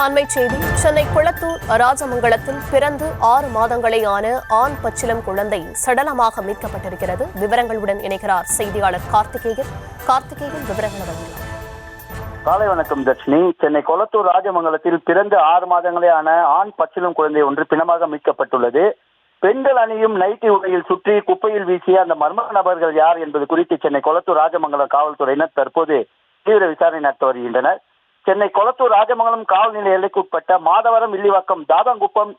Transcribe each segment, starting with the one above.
அண்மை செய்தி. சென்னை குளத்தூர் ராஜமங்கலத்தில் பிறந்து 6 மாதங்களே ஆன ஆண் பச்சிளம் குழந்தை சடலமாக மீட்கப்பட்டிருக்கிறது. விவரங்களுடன் இணைகிறார் செய்தியாளர் கார்த்திகேயன். விவரங்கள் வழங்கலாம். காலை வணக்கம் தர்ஷினி. சென்னை குளத்தூர் ராஜமங்கலத்தில் பிறந்து 6 மாதங்களே ஆன ஆண் பச்சிளம் குழந்தை ஒன்று பிணமாக மீட்கப்பட்டுள்ளது. பெண்கள் அணியும் நைட்டி உடையில் சுற்றி குப்பையில் வீசிய அந்த மர்ம நபர்கள் யார் என்பது குறித்து சென்னை குளத்தூர் ராஜமங்கலம் காவல்துறையினர் தற்போது தீவிர விசாரணை நடத்தி வருகின்றனர். சென்னை குளத்தூர் ராஜமங்கலம் காவல் நிலைய எல்லைக்குட்பட்ட மாதவரம், வில்லிவாக்கம், தாதாங்குப்பம்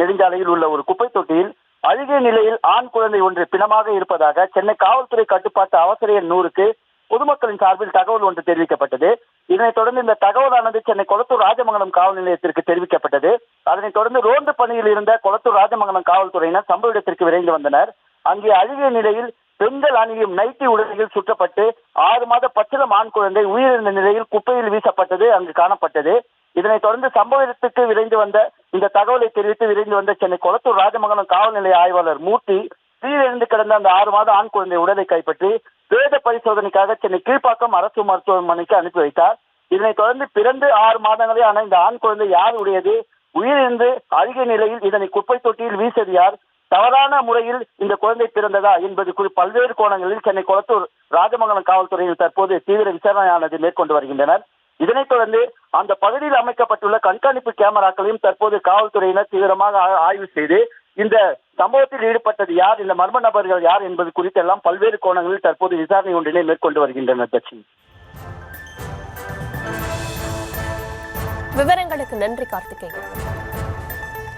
நெடுஞ்சாலையில் உள்ள ஒரு குப்பை தொட்டியில் அழுகிய நிலையில் ஆண் குழந்தை ஒன்று பிணமாக இருப்பதாக சென்னை காவல்துறை கட்டுப்பாட்டு அவசர எண் 100க்கு பொதுமக்களின் சார்பில் தகவல் ஒன்று தெரிவிக்கப்பட்டது. இதனைத் தொடர்ந்து இந்த தகவலானது சென்னை குளத்தூர் ராஜமங்கலம் காவல் நிலையத்திற்கு தெரிவிக்கப்பட்டது. அதனைத் தொடர்ந்து ரோந்து பணியில் இருந்த குளத்தூர் ராஜமங்கலம் காவல்துறையினர் சம்பவ இடத்திற்கு விரைந்து வந்தனர். அங்கே அழுகிய நிலையில் பெண்கள் அணியும் நைட்டி உடையில் சுற்றப்பட்டு 6 மாத பச்சிளம் ஆண் குழந்தை உயிரிழந்த நிலையில் குப்பையில் வீசப்பட்டது அங்கு காணப்பட்டது. இதனைத் தொடர்ந்து சம்பவ இடத்துக்கு விரைந்து வந்த இந்த தகவலை தெரிவித்து விரைந்து வந்த சென்னை குளத்தூர் ராஜமங்கலம் காவல் நிலைய ஆய்வாளர் மூர்த்தி கீழிருந்து கிடந்த அந்த 6 மாத ஆண் குழந்தை உடலை கைப்பற்றி பிரேத பரிசோதனைக்காக சென்னை கீழ்ப்பாக்கம் அரசு மருத்துவமனைக்கு அனுப்பி வைத்தார். இதனைத் தொடர்ந்து பிறந்து 6 மாதங்களே ஆன இந்த ஆண் குழந்தை யார் உடையது, உயிரிழந்து அழுகிய நிலையில் இதனை குப்பை தொட்டியில் வீசது யார், தவறான முறையில் இந்த குழந்தை பிறந்ததா என்பது குறித்து பல்வேறு கோணங்களில் சென்னை குளத்தூர் ராஜமங்கலம் காவல்துறையில் தற்போது தீவிர விசாரணையானது மேற்கொண்டு வருகின்றனர். இதனைத் தொடர்ந்து அந்த பகுதியில் அமைக்கப்பட்டுள்ள கண்காணிப்பு கேமராக்களையும் தற்போது காவல்துறையினர் தீவிரமாக ஆய்வு செய்து இந்த சம்பவத்தில் ஈடுபட்டது யார், இந்த மர்ம நபர்கள் யார் என்பது குறித்தெல்லாம் பல்வேறு கோணங்களில் தற்போது விசாரணை ஒன்றினை மேற்கொண்டு வருகின்றனர். தர்ஷினி, விவரங்களுக்கு நன்றி கார்த்திகேயன்.